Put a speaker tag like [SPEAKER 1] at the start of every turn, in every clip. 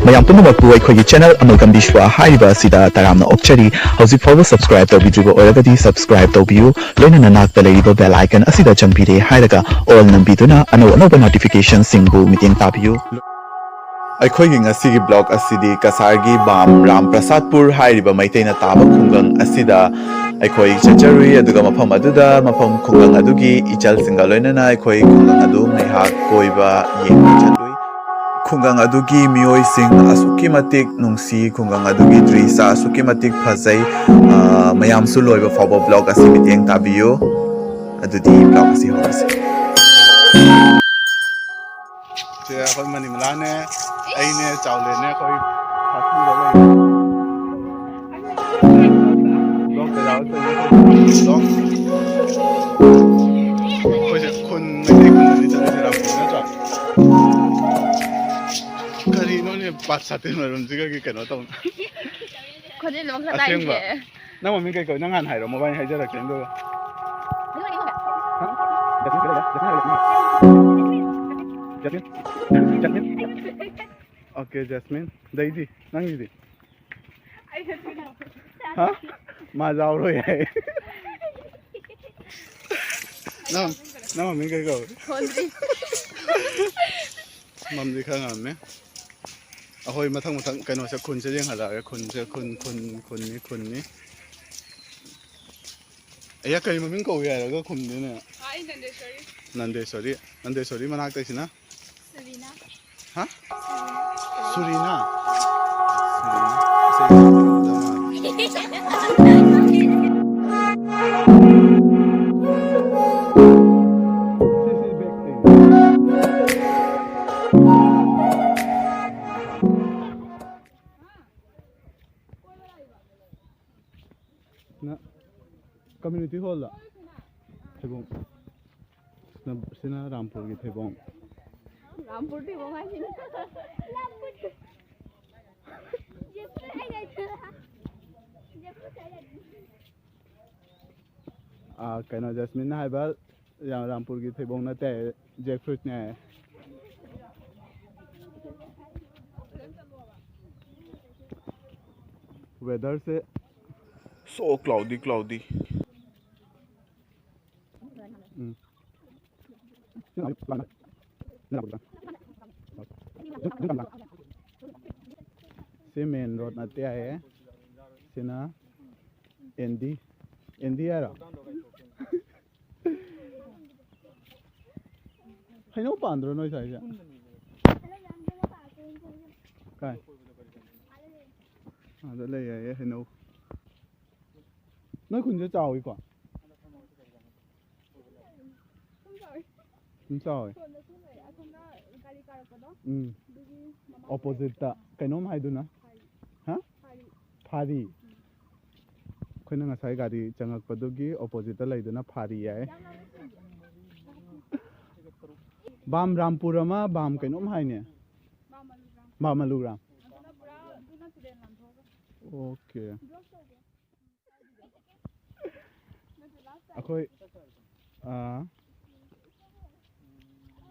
[SPEAKER 1] mayam punamakpu akhoi channel Amalgam Bishwa haiba asida taramna okchari hauzik fawa subscribe tawbidriba oiragadi subscribe tawbiyu loinana nakta leiriba bell icon asida champire hairaga all nambiduna anoba notification singbu miting tabiyu ꯑꯩꯈꯣꯏꯒꯤ ꯉꯁꯤꯒꯤ block ꯑꯁꯤꯗꯤ ꯀꯁꯥꯔꯒꯤ ꯕꯥꯝ ꯔꯥꯝꯄ꯭ꯔꯁꯥꯗꯄꯨꯔ ꯍꯥꯏꯔꯤꯕ ꯃꯩꯇꯩꯅ ꯇꯥꯕ ꯈꯨꯡꯒꯪ ꯑꯁꯤꯗ ꯑꯩꯈꯣꯏ ꯆꯠꯆꯔꯨꯏ ꯑꯗꯨꯒ ꯃꯐꯝ ꯑꯗꯨꯗ ꯃꯐꯝ ꯈꯨꯡꯒꯪ ꯑꯗꯨꯒꯤ ꯏꯆꯜꯁꯤꯡꯒ ꯂꯣꯏꯅꯅ ꯑꯩꯈꯣꯏ ꯈꯨꯡꯒꯪ ꯑꯗꯨ ꯉꯩꯍꯥꯛ ꯀꯣꯏꯕ ꯌꯦꯡꯕ ꯆꯠꯂꯨꯏ ꯈꯨꯡꯒꯪ ꯑꯗꯨꯒꯤ ꯃꯤꯑꯣꯏꯁꯤꯡ ꯑꯁꯨꯛꯀꯤ ꯃꯇꯤꯛ ꯅꯨꯡꯁꯤ ꯈꯨꯡꯒꯪ ꯑꯗꯨꯒꯤ ꯗ꯭ꯔꯤꯁꯥ ꯑꯁꯨꯛꯀꯤ ꯃꯇꯤꯛ ꯐꯖꯩ ꯃꯌꯥꯝꯁꯨ ꯂꯣꯏꯕ ꯐꯥꯎꯕ ꯕ꯭ꯂꯣꯛ ꯑꯁꯤ ꯃꯤꯠꯌꯦꯡ ꯇꯥꯕꯤꯌꯨ ꯑꯗꯨꯗꯤ ꯕ꯭ꯂꯣꯛ ꯑꯁꯤ ꯍꯧꯔꯁꯤ
[SPEAKER 2] ꯑꯩꯈꯣꯏ ꯃꯅꯤꯃꯂꯥꯅꯦ ꯑꯩꯅꯦ ꯆꯥꯎꯂꯦꯅꯦ ꯑꯩꯈꯣꯏ ꯕ꯭ꯂꯣꯛꯇ ꯌꯥꯎꯔꯛꯇꯣꯏꯅꯦ ꯑꯩꯈꯣꯏꯁꯦ ꯈꯨꯟ ꯃꯩꯇꯩ ꯈꯨꯟꯗꯅꯤ ꯆꯠꯂꯤꯁꯦ ꯔꯥꯝꯄꯨꯔ ꯅꯠꯇ꯭ꯔꯣ ꯀꯔꯤꯅꯣꯅꯦ ꯄꯥꯠ ꯁꯥꯇꯤꯟ ꯃꯔꯨꯝꯁꯤꯒꯒꯤ ꯀꯩꯅꯣ ꯇꯧꯅ ꯑꯁꯦꯡꯕ ꯅꯪ ꯃꯃꯤꯡ ꯀꯩ ꯀꯧꯏ ꯅꯪ ꯍꯥꯟꯅ ꯍꯥꯏꯔꯣ ꯃꯣꯕꯥꯏꯜ ꯍꯥꯏꯖꯔꯛꯀꯦ ꯑꯗꯨꯒ ओके जैस्मिन दईदी नंगीदी हाँ मजा आउरो है ना ना मम्मी कहीं को मम्मी खाना में अहोई मथंग मथंग कनो से खुन से जेंग हला खुन से खुन नी या कहीं मम्मी को यार अगर खुन ने नंदेश्वरी मनाक तैसी ना हाँ सुरीना कम्युनिटी हॉल थेबोंग सिना रामपुर की थेबोंग
[SPEAKER 3] रामपुर थेबोंग है
[SPEAKER 2] कनो जैस्मिन हाइबा रामपुर की थेबोंग नते जैक फ्रूट ने वेदर से so cloudy से मेन रोड नते आए सिना एंडी यार हैनो पांद्रो नोय साइजा काय आदा ले याय हैनो नोय खुनजे चावई को चावई ऑपोजिट ता कैनोम हाइदुना हाँ फारी खोना ngасai गाड़ी चंगक पदुगी ऑपोजिट ता लैदुना फारी याय बाम रामपुर मा बाम कैनोम हाइने बामलुग्राम ओके अखोई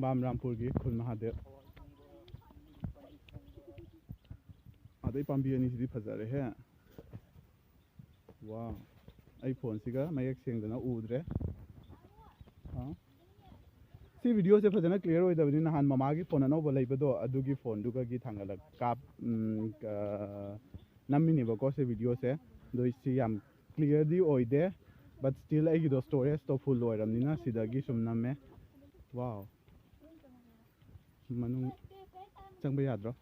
[SPEAKER 2] बाम रामपुर की खुल महादेव आदई पांबी अनी सिदी फजरे है वाह आई फोन सिगा मयक सेंगदना उद्रे हां सी वीडियो से फजना क्लियर होय दबनी नहान ममा की फोन अनोबो लैबदो अदुगी फोन दुगा की थांगला काप नमिनी बको से वीडियो से दो सी याम क्लियर दी ओइदे but still I do storage तो फुल ओइरमनिना सिदागी सुम नमे वाओ मनु चंगबे याद्रो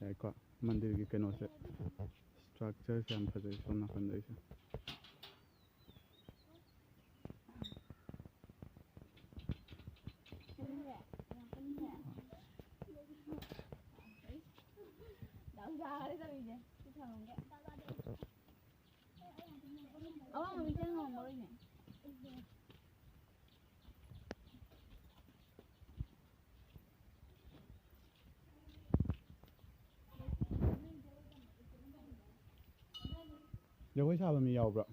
[SPEAKER 2] याको मंदिर की कनो से स्ट्रक्चर से हम फजे सोना खंदे से जगोई साबा मी यावब्रा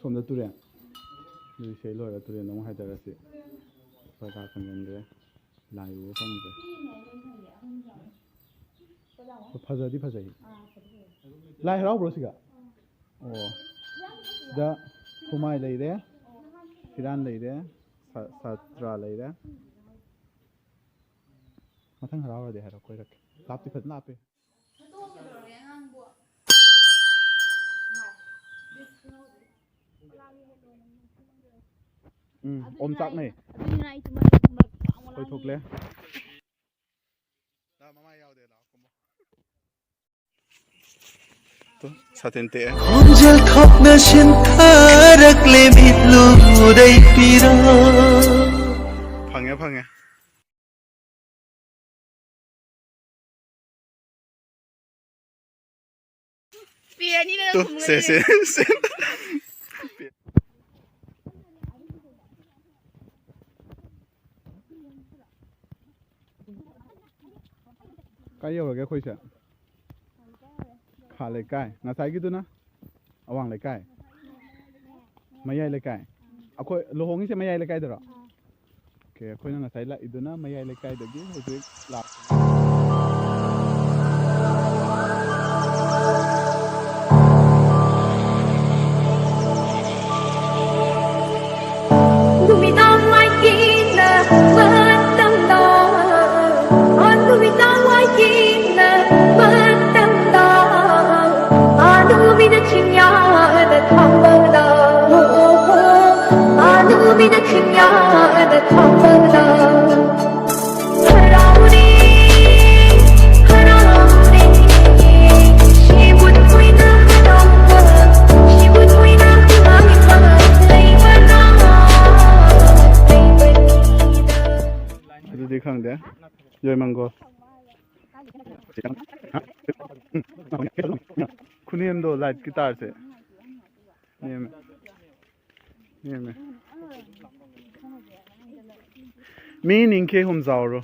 [SPEAKER 2] ꯁꯣꯝꯗ ꯇꯨꯔꯦꯟ ꯑꯗꯨ ꯏꯁꯩ ꯂꯣꯏꯔꯒ ꯇꯨꯔꯦꯟꯗ ꯑꯃꯨꯛ ꯍꯥꯏꯊꯔꯁꯤ ꯄꯔꯗꯥ ꯈꯟꯖꯟꯈ꯭ꯔꯦ ꯂꯥꯏ ꯎꯕ ꯐꯪꯗ꯭ꯔꯦ ꯐꯖꯗꯤ ꯐꯖꯩ ꯂꯥꯏ ꯍꯔꯥꯎꯕ꯭ꯔꯣ ꯁꯤꯒ ꯑꯣ ꯁꯤꯗ ꯈꯨꯃꯥꯏ ꯂꯩꯔꯦ ꯐꯤꯔꯥꯟ ꯂꯩꯔꯦ ꯁꯥꯇ꯭ꯔꯥ ꯂꯩꯔꯦ ꯃꯊꯪ ꯍꯔꯥꯎꯔꯗꯤ ꯍꯥꯏꯔꯣ ꯀꯣꯏꯔꯛꯀꯦ ꯂꯥꯞꯇꯤ ꯐꯖꯅ ꯂꯥꯞꯄꯦ ꯑꯣꯝ ꯆꯥꯛꯅꯩ ꯀꯣꯏꯊꯣꯛꯂꯦ ꯁꯥꯇꯤꯟ ꯇꯦꯛꯑꯦ
[SPEAKER 4] ꯈꯣꯟꯖꯦꯜ ꯊꯣꯛꯅ ꯁꯤꯟꯊꯔꯛꯂꯦ ꯃꯤꯠꯂꯨꯗꯩ ꯄꯤꯔꯥ
[SPEAKER 2] ꯐꯪꯉꯦ ꯐꯪꯉꯦ ꯇꯨ ꯁꯦ ꯀꯥꯏ ꯌꯧꯔꯒꯦ ꯑꯩꯈꯣꯏꯁꯦ ꯈꯥ ꯂꯩꯀꯥꯏ ꯉꯁꯥꯏꯒꯤꯗꯨꯅ ꯑꯋꯥꯡ ꯂꯩꯀꯥꯏ ꯃꯌꯥꯏ ꯂꯩꯀꯥꯏ ꯑꯩꯈꯣꯏ ꯂꯨꯍꯣꯡꯉꯤꯁꯦ ꯃꯌꯥꯏ ꯂꯩꯀꯥꯏꯗꯔꯣ ꯑꯣꯀꯦ ꯑꯩꯈꯣꯏꯅ ꯉꯁꯥꯏ ꯂꯥꯛꯏꯗꯨꯅ ꯃꯌꯥꯏ ꯂꯩꯀꯥꯏꯗꯒꯤ ꯍꯧꯖꯤꯛ ꯑꯗꯨꯗꯤ ꯈꯪꯗꯦ ꯖꯣꯏꯃꯪꯒꯣꯜ ꯈꯨꯅꯦꯝꯗꯣ ꯂꯥꯏꯠꯀꯤ ꯇꯥꯔꯁꯦ ꯅꯦꯝꯃꯦ ꯅꯦꯝꯃꯦ ꯃꯤ ꯅꯤꯡꯈꯦ ꯍꯨꯝꯖꯥꯎꯔꯣ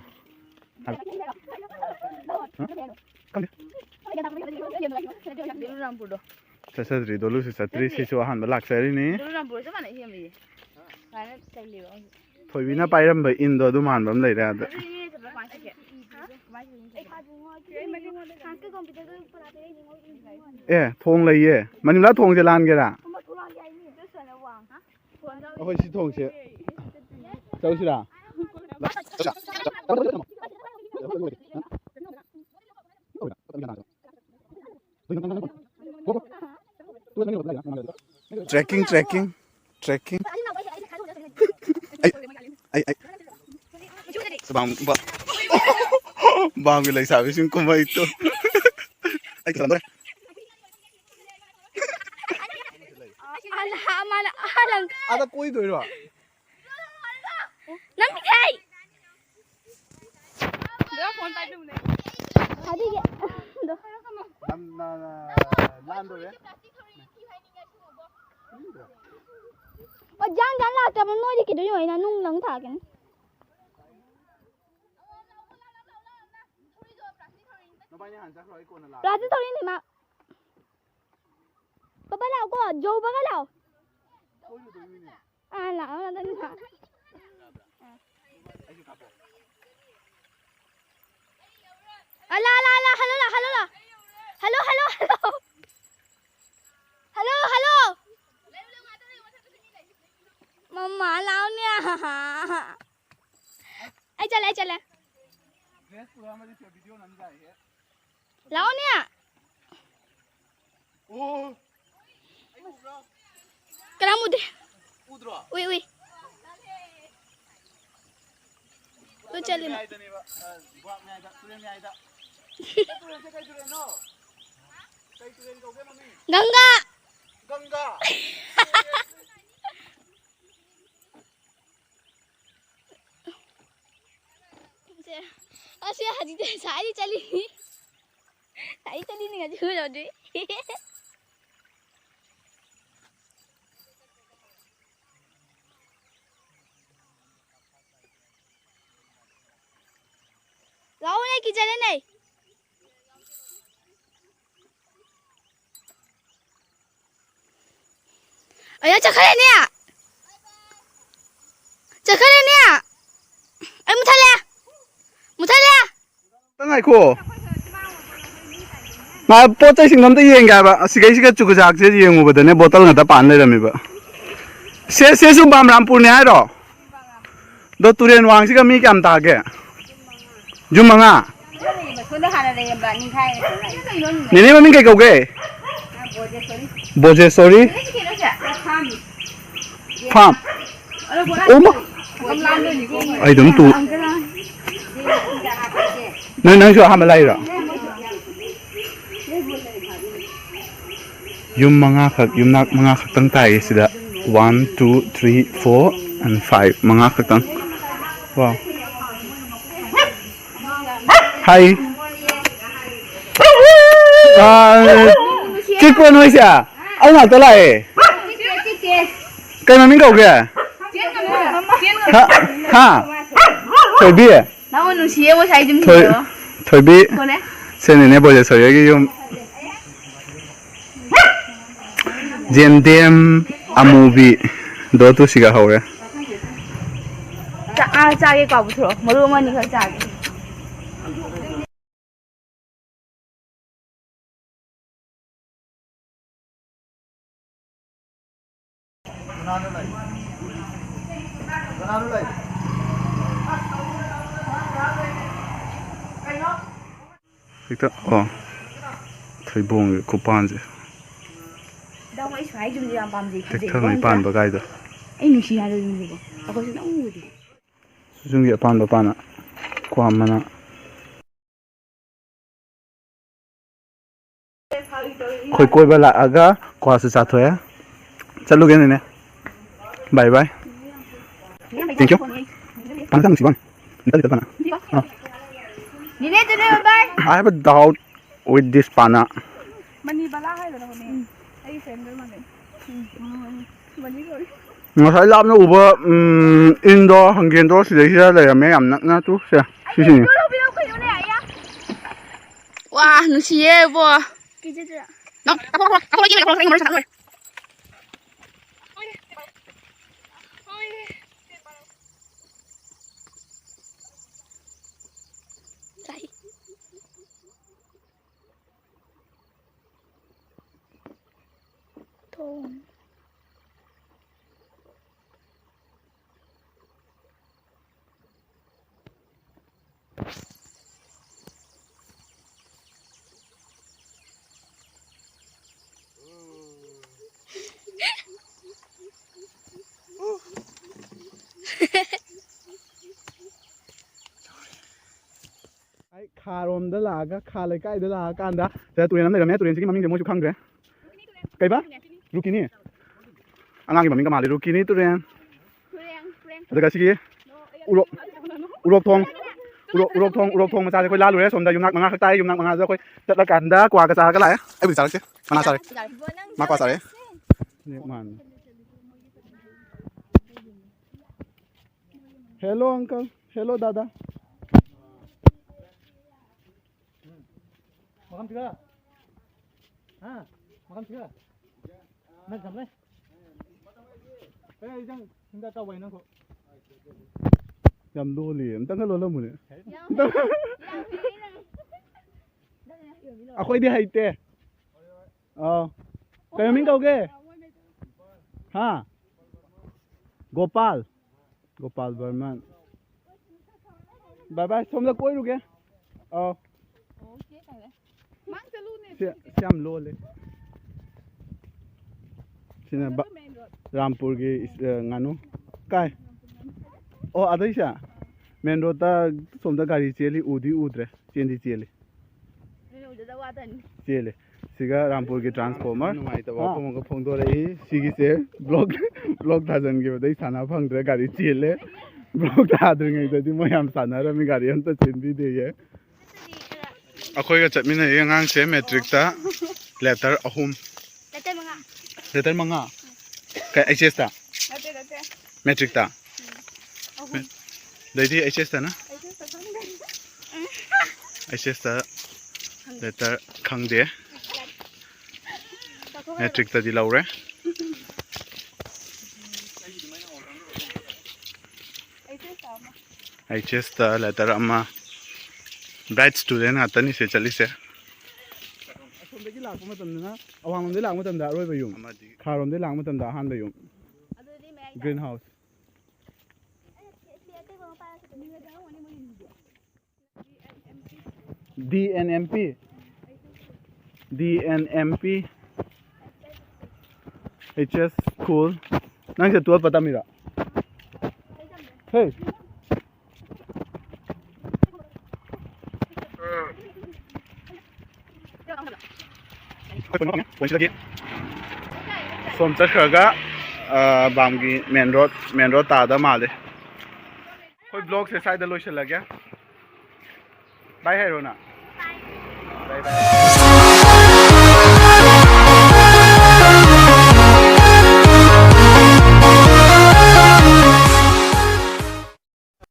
[SPEAKER 2] ꯆꯠꯆꯗ꯭ꯔꯤ ꯗꯣꯂꯨꯁꯨ ꯆꯠꯇ꯭ꯔꯤ ꯁꯤꯁꯨ ꯑꯍꯥꯟꯕ ꯂꯥꯛꯆꯔꯤꯅꯤ ꯊꯣꯏꯕꯤꯅ ꯄꯥꯏꯔꯝꯕ ꯏꯟꯗꯣ ꯑꯗꯨ ꯃꯥꯟꯕ ꯑꯃ ꯂꯩꯔꯦ ꯑꯗ ꯑꯦ ꯊꯣꯡ ꯂꯩꯌꯦ ꯃꯅꯤꯡꯂꯥ ꯊꯣꯡꯁꯦ ꯂꯥꯟꯒꯦꯔꯥ ꯑꯩꯈꯣꯏ ꯁꯤ ꯊꯣꯡꯁꯦ ꯆꯧꯁꯤꯔꯥ ꯇ꯭ꯔꯦꯛꯀꯤꯡ ꯕꯥꯝꯒꯤ ꯂꯩꯁꯥꯕꯤꯁꯤꯡ ꯀꯨꯝꯍꯩꯇꯣ ꯑꯩ ꯆꯠꯂꯝꯗꯣꯔꯦ ꯑꯥꯗ ꯀꯣꯏꯗꯣꯏꯔꯣ ꯂꯥꯟꯗꯣꯔꯦ
[SPEAKER 3] ꯖꯥꯟ ꯂꯥꯛꯇꯕ ꯅꯣꯏꯗꯤ ꯀꯩꯗꯧ ꯑꯩꯅ ꯅꯨꯡ ꯂꯪ ꯊꯥꯒꯦꯅ ꯄ꯭ꯂꯥꯁꯇꯤꯛ ꯊꯧꯔꯤꯅꯤ ꯃꯥ ꯄꯄꯥ ꯂꯥꯛꯑꯣ ꯀꯣ ꯖꯧꯕꯒ ꯂꯥꯛꯑꯣ ꯂꯥꯛꯑꯣ hello mama laonya ai chale laonya kena mude ui tu chale ganga Asyik haji saya cali ni ngaji hujan deh. Lawan ni kita ni. Ayo cakap ni ya. Cakap ni ya. Ayo muthala. Muthala.
[SPEAKER 2] Tengah ko. Nga pochay sing namta yeng ga ba. Sigay siga chukujak je yeng mo badane bottle nga ta pan le rami ba. Se su bam Rampur ne ai ro. Do turen wang siga mi kam ta ge. Jum manga. Nene mami kai kau ge. Boje sorry. Farm. Oma. Ai dum tu. Nang shu ha ma lai ra. Yum manga khak yum nak manga khak tang tai sida 1 2 3 4 and 5 manga khak tang. Wow. Hi. Chick con nuôi xả. Ông nào tới lại? Cái mà mình cầu kìa. Ha. Thôi bia. Thôi bia. Xem này nè bây giờ sợi cái dùng. Gen dem a movie. Đó tu xí cả hậu đấy.
[SPEAKER 3] Cha cái cậu bự mà luôn mà những cái cha.
[SPEAKER 2] Kita thấy buồn cái cô pan gì.
[SPEAKER 3] Đâu mà phải dùng gì làm bám gì.
[SPEAKER 2] Thích thằng này pan bao đó.
[SPEAKER 3] Anh nuôi gì rồi dùng gì vậy? Ako sih nak udah.
[SPEAKER 2] Dùng gì pan bao pan à? Qua mà na. Khôi coi bao là aga qua sự sát thôi á. Chào lúc này nè. Bye bye. Thank you. Pan ka musiban. Nita dito pana.
[SPEAKER 3] Nene today bye.
[SPEAKER 2] I have a doubt with this pana.
[SPEAKER 3] Mani bala hay rồi đó con. Ay friend rồi mà này. Mani rồi.
[SPEAKER 2] Ngasai lap na uba indoor hanggen door sida sida la yame am na tu sia sisi ni.
[SPEAKER 3] Wah, nusie bo. No, ako lagi mo sa kanila.
[SPEAKER 2] Ai kharom da laga kha lai kai da la kan da ta turen nam le me turen sigi maming de mo chu khang de kai ba rukini angang gi maming ka mali rukini turen daga sigi urok thong ma sa koi la lu re som da yumnak manga khak tai yumnak manga za koi tat la kan da kwa ka sa ka lai ai bi sa se mana sa re ma kwa sa re ne man hello uncle hello dada
[SPEAKER 5] Makan juga? Makan juga? Nak jam leh? Jangan tidak tahu ini kok.
[SPEAKER 2] Jam đô liền, tăng cái lô lô mù nè. À khôi đi hay tê. Cái mình câu kê. Ha. Gopal Burman. Bye bye, xong ra cuối rồi kìa. Siam lô lên. Xin là Rampur cái nganu. Cái. Ở đây sao? Main road ta xong ra gari cheli udi udre, chendi cheli. Cheli. Siga Rampur cái transformer. Numai ta wa ko phong do rei sigi se block ta jan ge dai sana phang dre gari cheli. Block ta dre ngai ta di mo yam sana ra mi gari am ta chendi de ye. Akhoi ga chatmin na yangang se metric ta letter ahum. Letter manga. Kai HS ta. Metric ta. Đây thì HS ta na. HS ta letter khang de. Metric ta di lau re. HS ta letter amma bright student hatani se chalise asomdagi lakpa matamna awangomde lakpa matamda aroi yum kharomde lakpa matamda han yum greenhouse DNMP HS school nang se 12 pata mira hey som chakhaga bamgi main road ta da male koi blog se side da loisha lagya bye hai rona bye bye